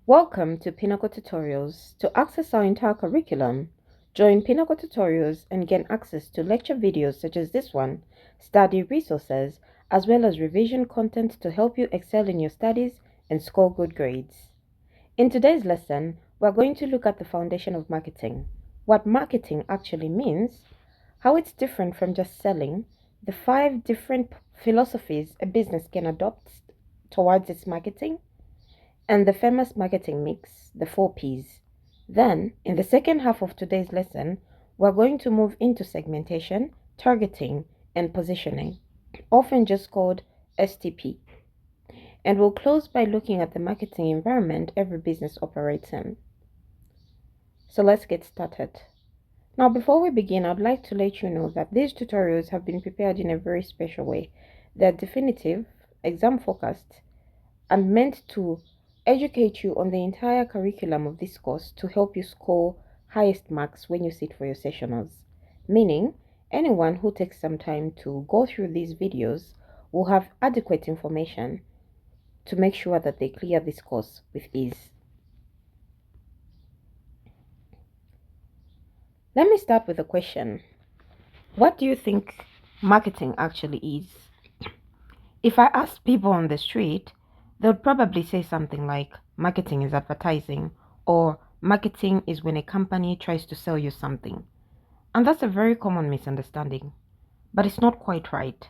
Welcome to Pinnacle Tutorials. To access our entire curriculum, join Pinnacle Tutorials and gain access to lecture videos such as this one, study resources, as well as revision content to help you excel in your studies and score good grades. In today's lesson, we're going to look at the foundation of marketing, what marketing actually means, how it's different from just selling, the 5 different philosophies a business can adopt towards its marketing, and the famous marketing mix, the 4 Ps. Then, in the second half of today's lesson, we're going to move into segmentation, targeting, and positioning, often just called STP. And we'll close by looking at the marketing environment every business operates in. So let's get started. Now, before we begin, I'd like to let you know that these tutorials have been prepared in a very special way. They're definitive, exam focused, and meant to educate you on the entire curriculum of this course to help you score highest marks when you sit for your sessionals. Meaning, anyone who takes some time to go through these videos will have adequate information to make sure that they clear this course with ease. Let me start with a question. What do you think marketing actually is? If I ask people on the street, they'll probably say something like marketing is advertising or marketing is when a company tries to sell you something. And that's a very common misunderstanding, but it's not quite right.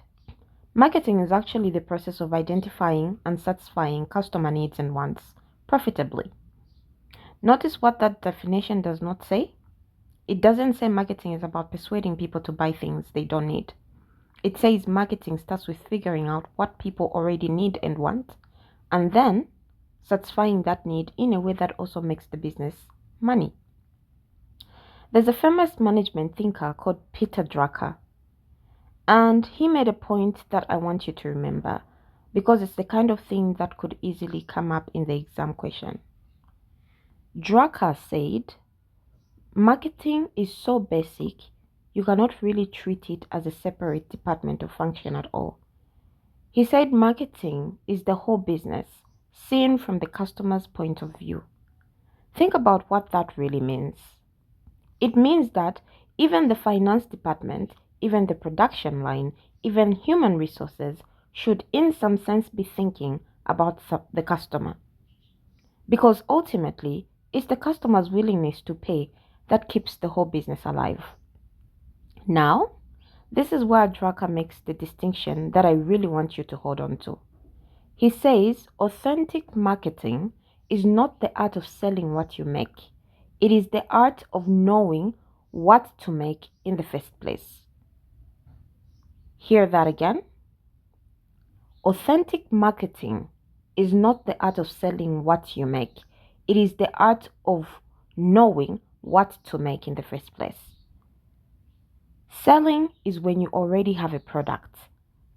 Marketing is actually the process of identifying and satisfying customer needs and wants profitably. Notice what that definition does not say. It doesn't say marketing is about persuading people to buy things they don't need. It says marketing starts with figuring out what people already need and want, and then satisfying that need in a way that also makes the business money. There's a famous management thinker called Peter Drucker, and he made a point that I want you to remember because it's the kind of thing that could easily come up in the exam question. Drucker said, marketing is so basic, you cannot really treat it as a separate department or function at all. He said marketing is the whole business, seen from the customer's point of view. Think about what that really means. It means that even the finance department, even the production line, even human resources should in some sense be thinking about the customer. Because ultimately, it's the customer's willingness to pay that keeps the whole business alive. Now, this is where Drucker makes the distinction that I really want you to hold on to. He says authentic marketing is not the art of selling what you make. It is the art of knowing what to make in the first place. Hear that again? Authentic marketing is not the art of selling what you make. It is the art of knowing what to make in the first place. Selling is when you already have a product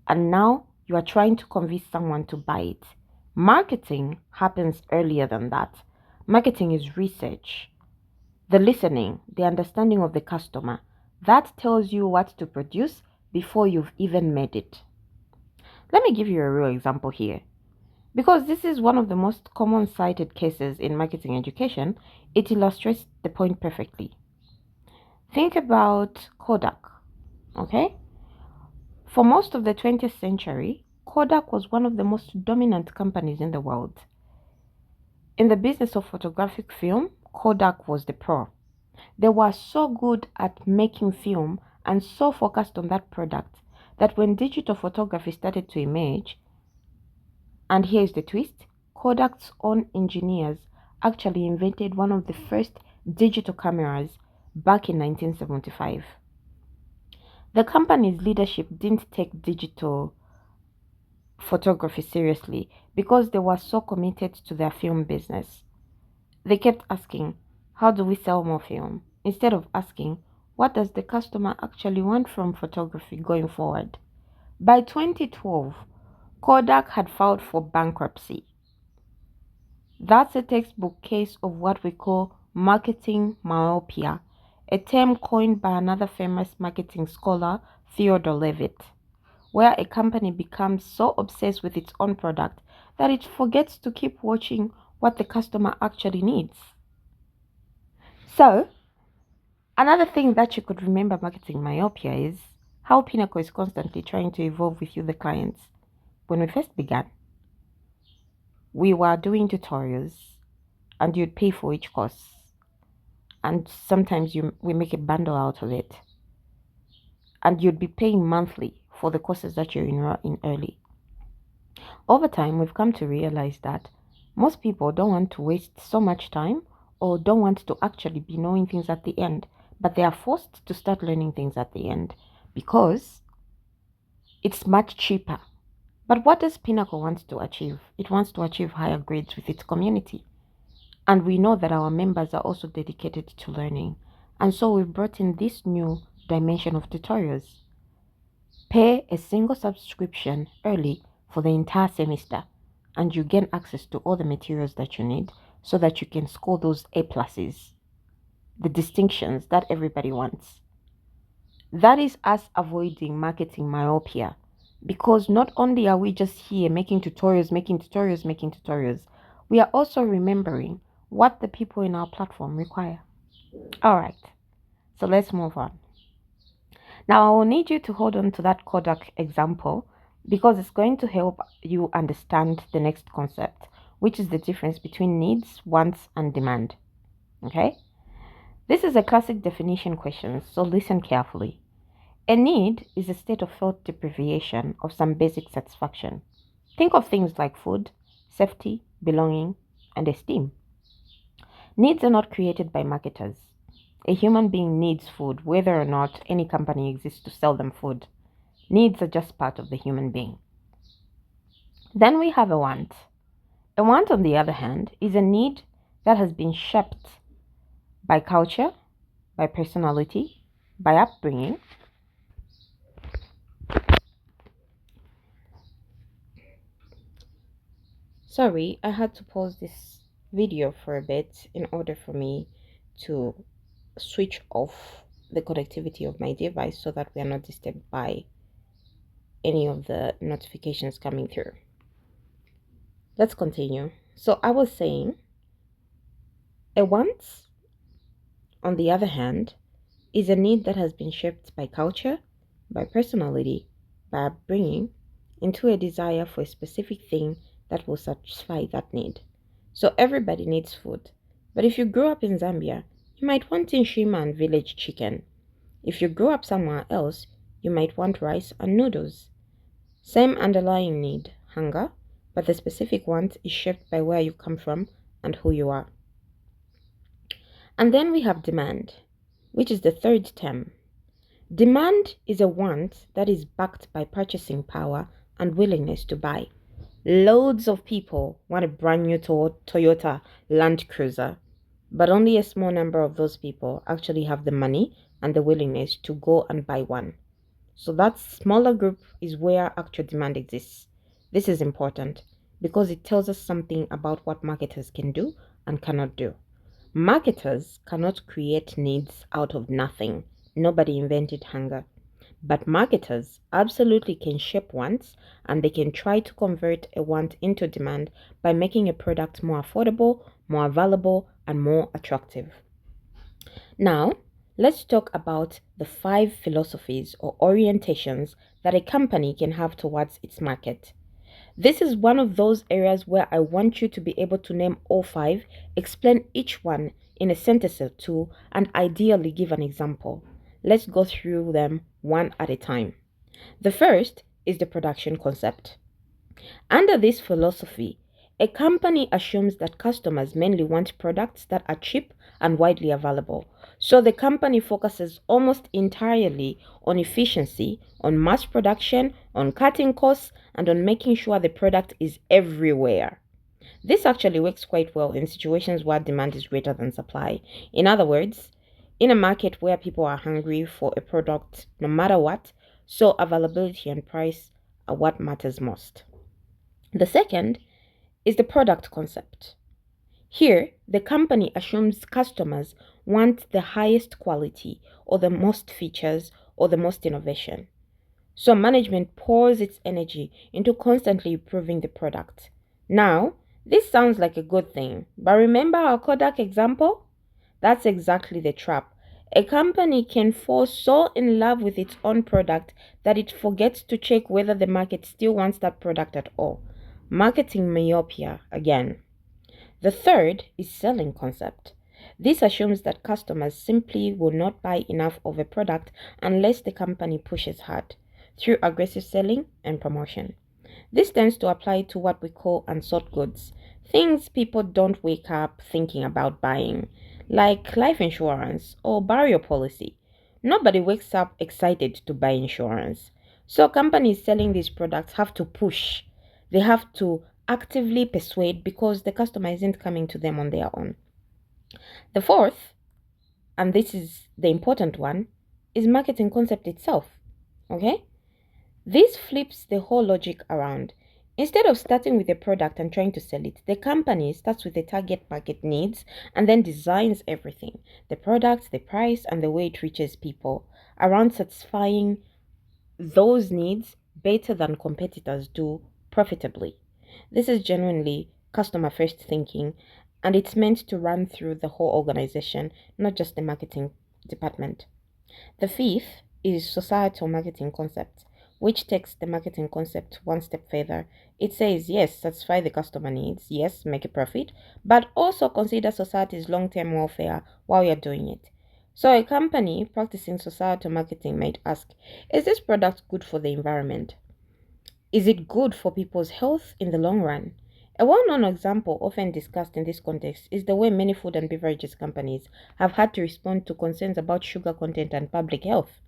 and now you are trying to convince someone to buy it. Marketing happens earlier than that. Marketing is research, the listening, the understanding of the customer. That tells you what to produce before you've even made it. Let me give you a real example here. Because this is one of the most common cited cases in marketing education, it illustrates the point perfectly. Think about Kodak, okay? For most of the 20th century, Kodak was one of the most dominant companies in the world. In the business of photographic film, Kodak was the pro. They were so good at making film and so focused on that product that when digital photography started to emerge, and here's the twist, Kodak's own engineers actually invented one of the first digital cameras back in 1975. The company's leadership didn't take digital photography seriously because they were so committed to their film business. They kept asking, how do we sell more film? Instead of asking, what does the customer actually want from photography going forward? By 2012, Kodak had filed for bankruptcy. That's a textbook case of what we call marketing myopia, a term coined by another famous marketing scholar, Theodore Levitt, where a company becomes so obsessed with its own product that it forgets to keep watching what the customer actually needs. So, another thing that you could remember marketing myopia is how Pinnacle is constantly trying to evolve with you, the clients. When we first began, we were doing tutorials and you'd pay for each course. And sometimes we make a bundle out of it. And you'd be paying monthly for the courses that you enroll in early. Over time, we've come to realize that most people don't want to waste so much time or don't want to actually be knowing things at the end, but they are forced to start learning things at the end because it's much cheaper. But what does Pinnacle want to achieve? It wants to achieve higher grades with its community. And we know that our members are also dedicated to learning. And so we've brought in this new dimension of tutorials. Pay a single subscription early for the entire semester, and you gain access to all the materials that you need so that you can score those A pluses, the distinctions that everybody wants. That is us avoiding marketing myopia, because not only are we just here making tutorials, we are also remembering what the people in our platform require. All right, so let's move on. Now, I will need you to hold on to that Kodak example because it's going to help you understand the next concept, which is the difference between needs, wants, and demand. Okay? This is a classic definition question, so listen carefully. A need is a state of felt deprivation of some basic satisfaction. Think of things like food, safety, belonging, and esteem. Needs are not created by marketers. A human being needs food, whether or not any company exists to sell them food. Needs are just part of the human being. Then we have a want. A want, on the other hand, is a need that has been shaped by culture, by personality, by upbringing. Sorry, I had to pause this video for a bit in order for me to switch off the connectivity of my device so that we are not disturbed by any of the notifications coming through. Let's continue. So I was saying, a want, on the other hand, is a need that has been shaped by culture, by personality, by upbringing, into a desire for a specific thing that will satisfy that need. So everybody needs food. But if you grew up in Zambia, you might want Nshima and village chicken. If you grew up somewhere else, you might want rice and noodles. Same underlying need, hunger, but the specific want is shaped by where you come from and who you are. And then we have demand, which is the third term. Demand is a want that is backed by purchasing power and willingness to buy. Loads of people want a brand new Toyota Land Cruiser, but only a small number of those people actually have the money and the willingness to go and buy one. So that smaller group is where actual demand exists. This is important because it tells us something about what marketers can do and cannot do. Marketers cannot create needs out of nothing. Nobody invented hunger. But marketers absolutely can shape wants, and they can try to convert a want into demand by making a product more affordable, more available, and more attractive. Now, let's talk about the 5 philosophies or orientations that a company can have towards its market. This is one of those areas where I want you to be able to name all 5, explain each one in a sentence or two, and ideally give an example. Let's go through them one at a time. The first is the production concept. Under this philosophy, a company assumes that customers mainly want products that are cheap and widely available. So the company focuses almost entirely on efficiency, on mass production, on cutting costs, and on making sure the product is everywhere. This actually works quite well in situations where demand is greater than supply. In other words, in a market where people are hungry for a product no matter what, so availability and price are what matters most. The second is the product concept. Here, the company assumes customers want the highest quality or the most features or the most innovation. So management pours its energy into constantly improving the product. Now, This sounds like a good thing, but remember our Kodak example? That's exactly the trap. A company can fall so in love with its own product that it forgets to check whether the market still wants that product at all. Marketing myopia again. The third is selling concept. This assumes that customers simply will not buy enough of a product unless the company pushes hard through aggressive selling and promotion. This tends to apply to what we call unsought goods, things people don't wake up thinking about buying, like life insurance or burial policy. Nobody wakes up excited to buy insurance. So companies selling these products have to push. They have to actively persuade because the customer isn't coming to them on their own. The fourth, and this is the important one, is marketing concept itself. Okay? This flips the whole logic around. Instead of starting with a product and trying to sell it, the company starts with the target market needs and then designs everything, the product, the price, and the way it reaches people around satisfying those needs better than competitors do profitably. This is genuinely customer first thinking, and it's meant to run through the whole organization, not just the marketing department. The fifth is societal marketing concept, which takes the marketing concept one step further. It says, yes, satisfy the customer needs, yes, make a profit, but also consider society's long term welfare while you're doing it. So, a company practicing societal marketing might ask, is this product good for the environment? Is it good for people's health in the long run? A well known example, often discussed in this context, is the way many food and beverages companies have had to respond to concerns about sugar content and public health,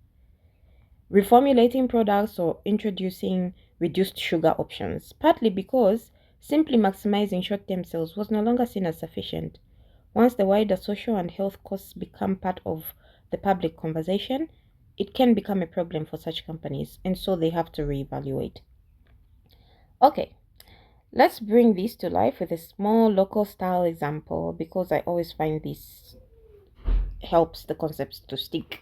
reformulating products or introducing reduced sugar options, partly because simply maximizing short term sales was no longer seen as sufficient. Once the wider social and health costs become part of the public conversation, it can become a problem for such companies, and so they have to reevaluate. Okay, let's bring this to life with a small local style example because I always find this helps the concepts to stick.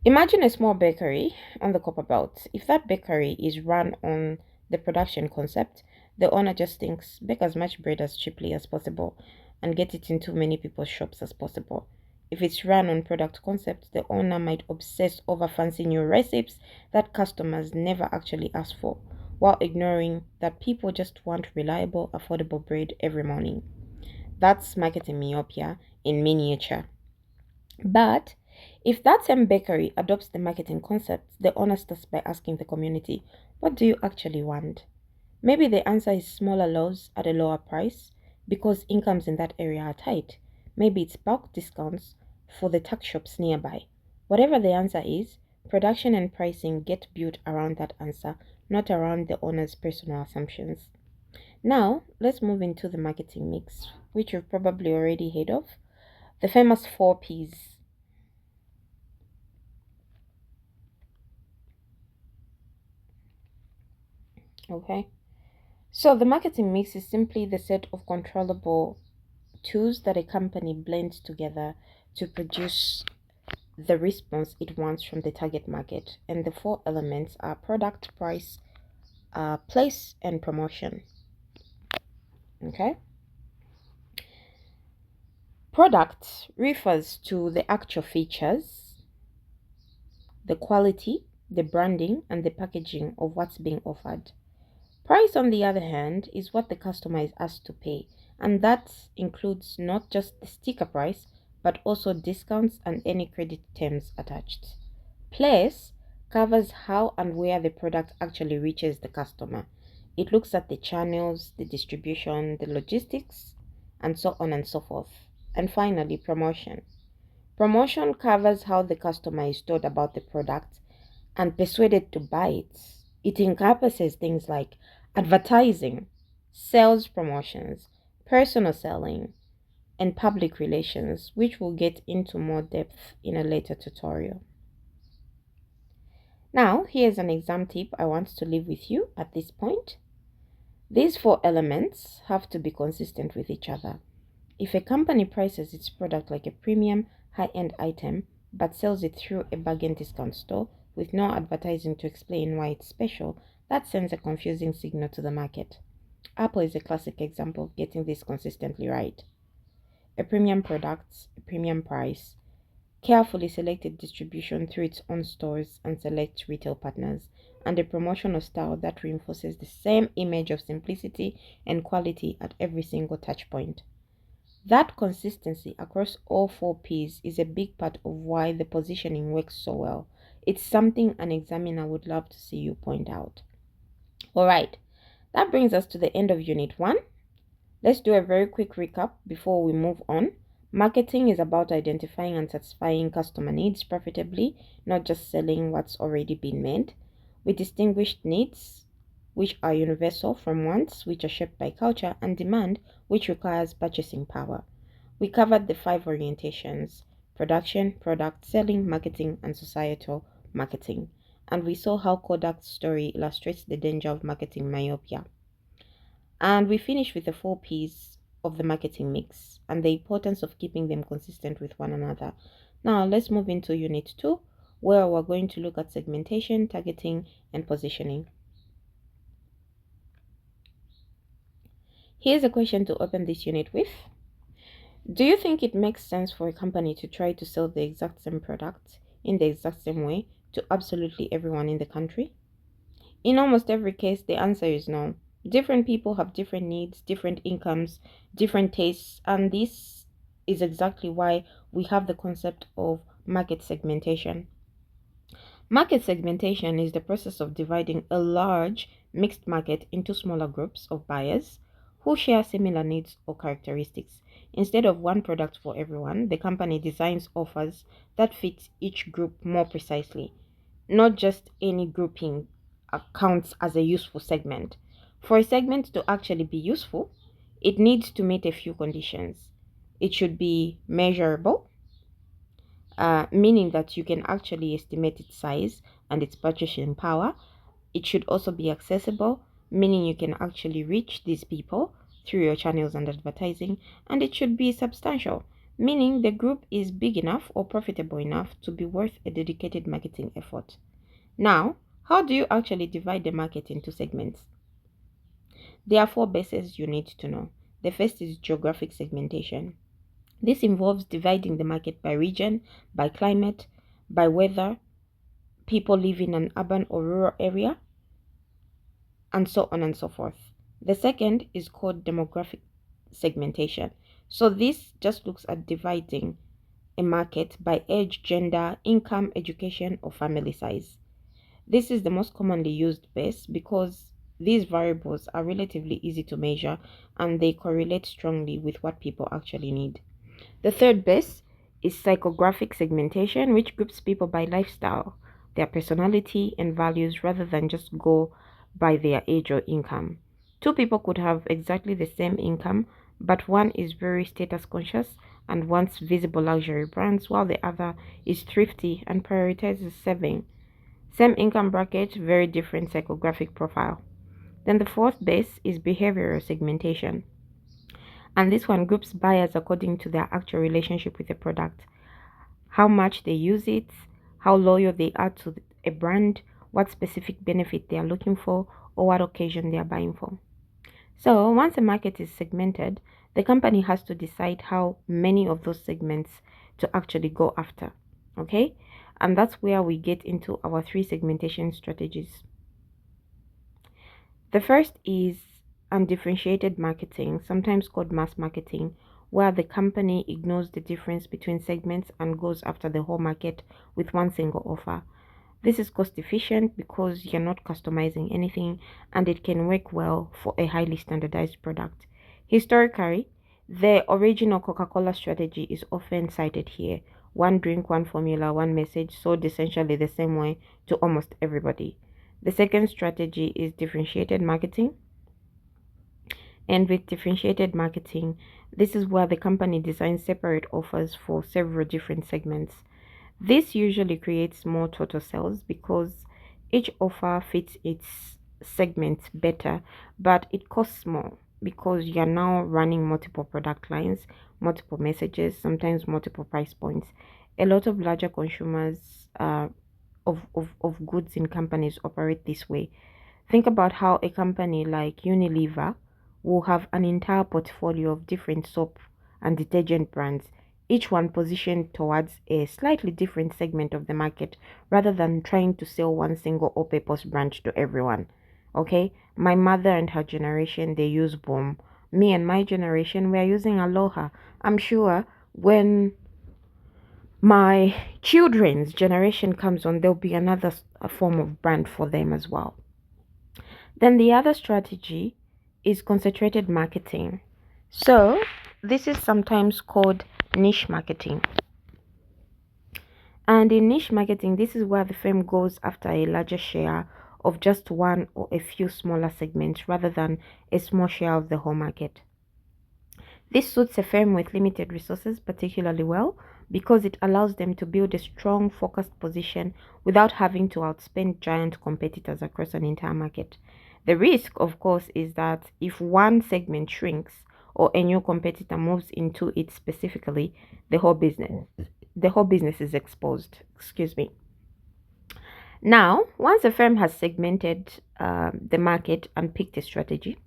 Imagine a small bakery on the copper belt. If that bakery is run on the production concept, the owner just thinks bake as much bread as cheaply as possible and get it into many people's shops as possible. If it's run on product concept, the owner might obsess over fancy new recipes that customers never actually ask for, while ignoring that people just want reliable, affordable bread every morning. That's marketing myopia in miniature. But if that same bakery adopts the marketing concept, the owner starts by asking the community, what do you actually want? Maybe the answer is smaller loaves at a lower price because incomes in that area are tight. Maybe it's bulk discounts for the tuck shops nearby. Whatever the answer is, production and pricing get built around that answer, not around the owner's personal assumptions. Now, let's move into the marketing mix, which you've probably already heard of. The famous 4 Ps. Okay. So the marketing mix is simply the set of controllable tools that a company blends together to produce the response it wants from the target market. And the 4 elements are product, price, place, and promotion. Okay. Product refers to the actual features, the quality, the branding, and the packaging of what's being offered. Price, on the other hand, is what the customer is asked to pay, and that includes not just the sticker price, but also discounts and any credit terms attached. Place covers how and where the product actually reaches the customer. It looks at the channels, the distribution, the logistics, and so on and so forth. And finally, promotion. Promotion covers how the customer is told about the product and persuaded to buy it. It encompasses things like advertising, sales promotions, personal selling, and public relations, which we'll get into more depth in a later tutorial. Now, here's an exam tip I want to leave with you at this point. These 4 elements have to be consistent with each other. If a company prices its product like a premium, high end item, but sells it through a bargain discount store with no advertising to explain why it's special, that sends a confusing signal to the market. Apple is a classic example of getting this consistently right. A premium product, a premium price, carefully selected distribution through its own stores and select retail partners, and a promotional style that reinforces the same image of simplicity and quality at every single touch point. That consistency across all four P's is a big part of why the positioning works so well. It's something an examiner would love to see you point out. Alright, that brings us to the end of Unit 1. Let's do a very quick recap before we move on. Marketing is about identifying and satisfying customer needs profitably, not just selling what's already been made. We distinguished needs, which are universal, from wants, which are shaped by culture, and demand, which requires purchasing power. We covered the five orientations: production, product, selling, marketing, and societal marketing. And we saw how Kodak's story illustrates the danger of marketing myopia. And we finish with the four P's of the marketing mix and the importance of keeping them consistent with one another. Now, let's move into Unit 2, where we're going to look at segmentation, targeting, and positioning. Here's a question to open this unit with. Do you think it makes sense for a company to try to sell the exact same product in the exact same way to absolutely everyone in the country? In almost every case, the answer is no. Different people have different needs, different incomes, different tastes, and this is exactly why we have the concept of market segmentation. Market segmentation is the process of dividing a large mixed market into smaller groups of buyers who share similar needs or characteristics. Instead of one product for everyone, the company designs offers that fit each group more precisely. Not just any grouping counts as a useful segment. For a segment to actually be useful, it needs to meet a few conditions. It should be measurable, meaning that you can actually estimate its size and its purchasing power. It should also be accessible, meaning you can actually reach these people through your channels and advertising. And it should be substantial, meaning the group is big enough or profitable enough to be worth a dedicated marketing effort. Now, how do you actually divide the market into segments? There are four bases you need to know. The first is geographic segmentation. This involves dividing the market by region, by climate, by whether people live in an urban or rural area, and so on and so forth. The second is called demographic segmentation. So this just looks at dividing a market by age, gender, income, education, or family size. This is the most commonly used base because these variables are relatively easy to measure and they correlate strongly with what people actually need. The third base is psychographic segmentation, which groups people by lifestyle, their personality, and values rather than just go by their age or income. Two people could have exactly the same income, but one is very status conscious and wants visible luxury brands, while the other is thrifty and prioritizes saving. Same income bracket, very different psychographic profile. Then the fourth base is behavioral segmentation. And this one groups buyers according to their actual relationship with the product, how much they use it, how loyal they are to a brand, what specific benefit they are looking for, or what occasion they are buying for. So once a market is segmented, the company has to decide how many of those segments to actually go after. Okay? And that's where we get into our three segmentation strategies. The first is undifferentiated marketing, sometimes called mass marketing, where the company ignores the difference between segments and goes after the whole market with one single offer. This is cost efficient because you're not customizing anything and it can work well for a highly standardized product. Historically, the original Coca Cola strategy is often cited here: one drink, one formula, one message, sold essentially the same way to almost everybody. The second strategy is differentiated marketing. And with differentiated marketing, this is where the company designs separate offers for several different segments. This usually creates more total sales because each offer fits its segment better, but it costs more because you're now running multiple product lines, multiple messages, sometimes multiple price points. A lot of larger consumers of goods in companies operate this way. Think about how a company like Unilever will have an entire portfolio of different soap and detergent brands, each one positioned towards a slightly different segment of the market rather than trying to sell one single all purpose brand to everyone. Okay, my mother and her generation they use Boom. Me and my generation we are using Aloha. I'm sure when my children's generation comes on, there'll be another a form of brand for them as well. Then the other strategy is concentrated marketing. So this is sometimes called niche marketing. And in niche marketing, this is where the firm goes after a larger share of just one or a few smaller segments rather than a small share of the whole market. This suits a firm with limited resources particularly well because it allows them to build a strong, focused position without having to outspend giant competitors across an entire market. The risk, of course, is that if one segment shrinks or a new competitor moves into it specifically, the whole business is exposed. Excuse me. Now, once a firm has segmented the market and picked a strategy,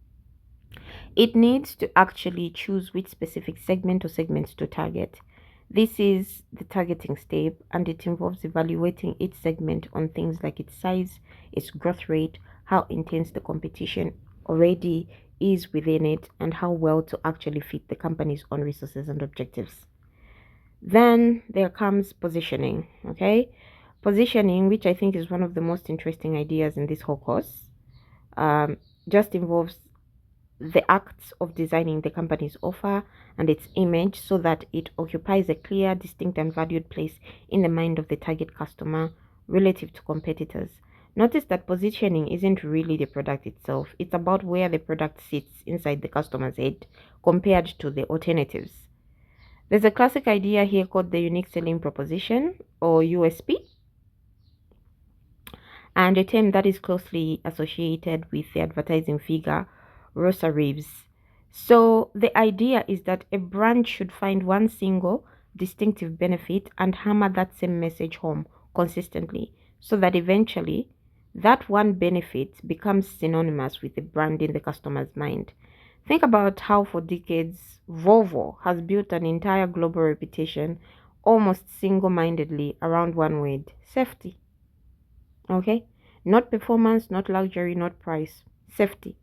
it needs to actually choose which specific segment or segments to target. This is the targeting step, and it involves evaluating each segment on things like its size, its growth rate, how intense the competition already is within it, and how well to actually fit the company's own resources and objectives. Then there comes positioning, okay? Positioning, which I think is one of the most interesting ideas in this whole course, um, just involves the acts of designing the company's offer and its image so that it occupies a clear, distinct, and valued place in the mind of the target customer relative to competitors. Notice that positioning isn't really the product itself, it's about where the product sits inside the customer's head compared to the alternatives. There's a classic idea here called the unique selling proposition or USP, and a term that is closely associated with the advertising figure Rosa Reeves. So, the idea is that a brand should find one single distinctive benefit and hammer that same message home consistently so that eventually that one benefit becomes synonymous with the brand in the customer's mind. Think about how, for decades, Volvo has built an entire global reputation almost single mindedly around one word safety. Okay? Not performance, not luxury, not price. Safety.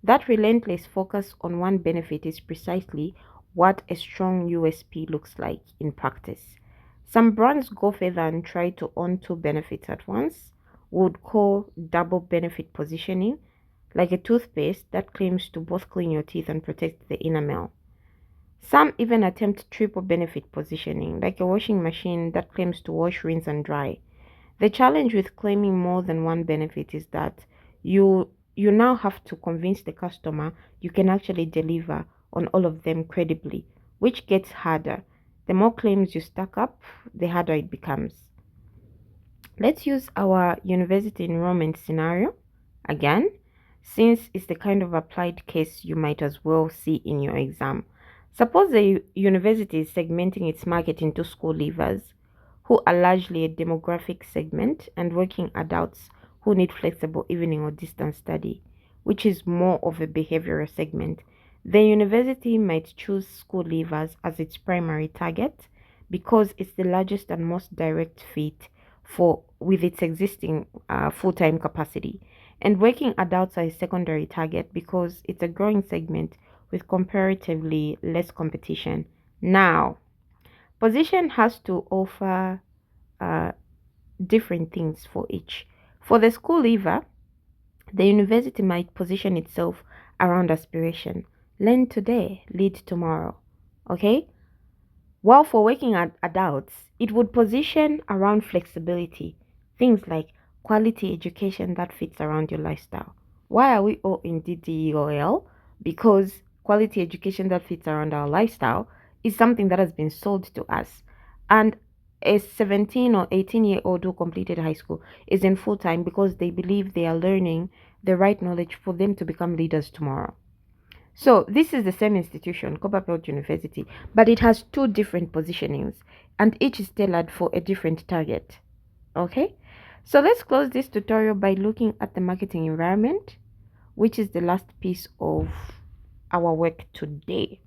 That relentless focus on one benefit is precisely what a strong USP looks like in practice. Some brands go further and try to own two benefits at once, would call double benefit positioning, like a toothpaste that claims to both clean your teeth and protect the enamel. Some even attempt triple benefit positioning, like a washing machine that claims to wash, rinse, and dry. The challenge with claiming more than one benefit is that you now have to convince the customer you can actually deliver on all of them credibly, which gets harder. The more claims you stack up, the harder it becomes. Let's use our university enrollment scenario again, since it's the kind of applied case you might as well see in your exam. Suppose the university is segmenting its market into school leavers, who are largely a demographic segment, and working adults who need flexible evening or distance study, which is more of a behavioral segment. The university might choose school leavers as its primary target because it's the largest and most direct fit for with its existing full-time capacity, and working adults are a secondary target because it's a growing segment with comparatively less competition. Now, position has to offer uh, different things for each. For the school leaver, the university might position itself around aspiration. Learn today, lead tomorrow. Okay? While for working adults, it would position around flexibility. Things like quality education that fits around your lifestyle. Why are we all in DDEOL? Because quality education that fits around our lifestyle is something that has been sold to us. And a 17 or 18-year-old who completed high school is in full time because they believe they are learning the right knowledge for them to become leaders tomorrow. So this is the same institution, Copperfield University, but it has two different positionings and each is tailored for a different target. Okay? So let's close this tutorial by looking at the marketing environment, which is the last piece of our work today.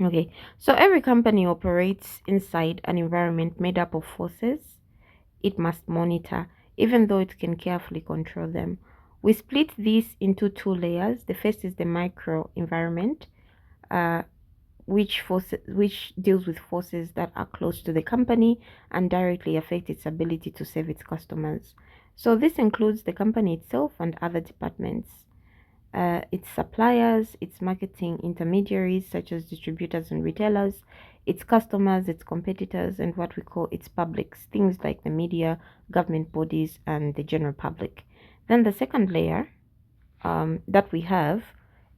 Okay, so every company operates inside an environment made up of forces it must monitor, even though it can carefully control them. We split these into two layers. The first is the micro environment, uh, which deals with forces that are close to the company and directly affect its ability to serve its customers. So this includes the company itself and other departments, its suppliers, its marketing intermediaries such as distributors and retailers, its customers, its competitors, and what we call its publics, things like the media, government bodies, and the general public. Then the second layer that we have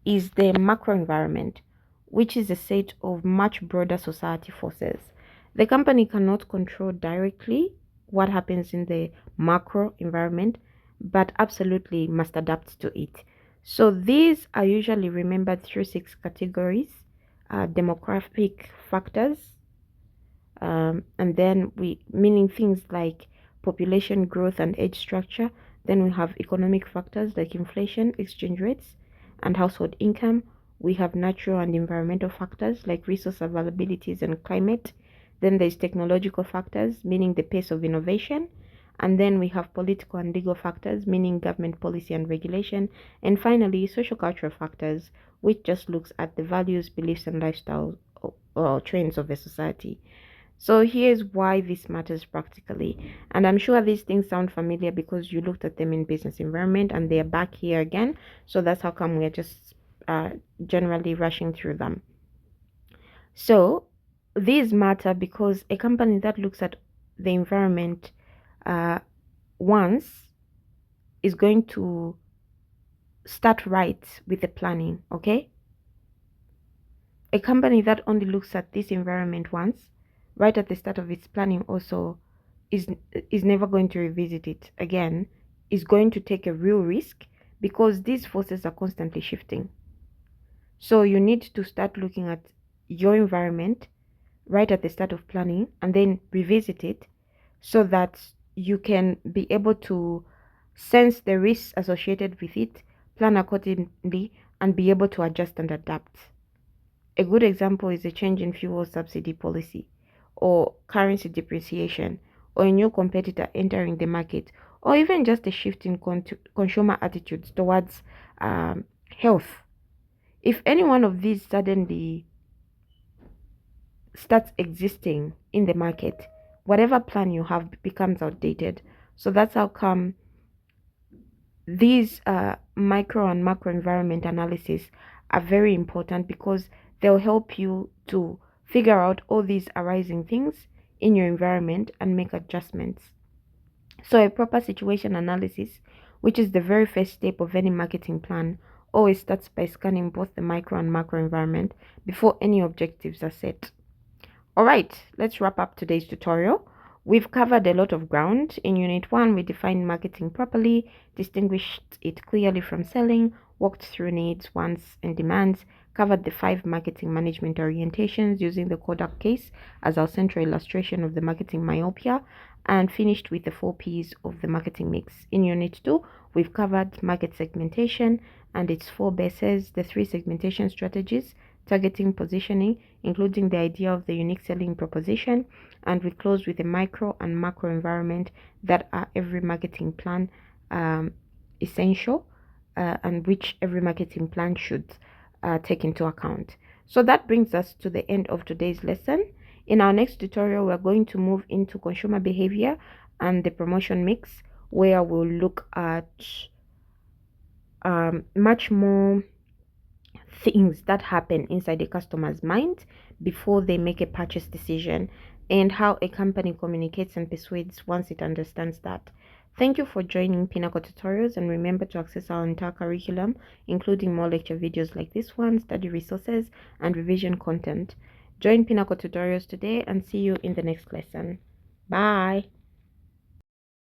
is the macro environment, which is a set of much broader society forces. The company cannot control directly what happens in the macro environment, but absolutely must adapt to it. So these are usually remembered through six categories: demographic factors, and then we meaning things like population growth and age structure. Then we have economic factors like inflation, exchange rates, and household income. We have natural and environmental factors like resource availabilities and climate. Then there's technological factors, meaning the pace of innovation. And then we have political and legal factors, meaning government policy and regulation. And finally, social cultural factors, which just looks at the values, beliefs, and lifestyle or trends of a society. So here's why this matters practically. And I'm sure these things sound familiar because you looked at them in business environment and they're back here again. So that's how come we're just generally rushing through them. So these matter because a company that looks at the environment uh, once is going to start right with the planning, okay? A company that only looks at this environment once, right at the start of its planning, also is is never going to revisit it again. Is going to take a real risk because these forces are constantly shifting. So you need to start looking at your environment right at the start of planning and then revisit it so that you can be able to sense the risks associated with it, plan accordingly, and be able to adjust and adapt. A good example is a change in fuel subsidy policy, or currency depreciation, or a new competitor entering the market, or even just a shift in consumer attitudes towards health. If any one of these suddenly starts existing in the market, whatever plan you have becomes outdated. So that's how come these micro and macro environment analysis are very important because they'll help you to figure out all these arising things in your environment and make adjustments. So a proper situation analysis, which is the very first step of any marketing plan, always starts by scanning both the micro and macro environment before any objectives are set. Alright, let's wrap up today's tutorial. We've covered a lot of ground. In Unit 1, we defined marketing properly, distinguished it clearly from selling, walked through needs, wants, and demands, covered the 5 marketing management orientations using the Kodak case as our central illustration of the marketing myopia, and finished with the 4 P's of the marketing mix. In Unit 2, we've covered market segmentation and its 4 bases, the 3 segmentation strategies, targeting, positioning, including the idea of the unique selling proposition, and we close with a micro and macro environment that are every marketing plan essential and which every marketing plan should take into account. So that brings us to the end of today's lesson. In our next tutorial, we're going to move into consumer behavior and the promotion mix, where we'll look at much more things that happen inside a customer's mind before they make a purchase decision, and how a company communicates and persuades once it understands that. Thank you for joining Pinnacle Tutorials, and remember to access our entire curriculum, including more lecture videos like this one, study resources, and revision content. Join Pinnacle Tutorials today and see you in the next lesson. Bye.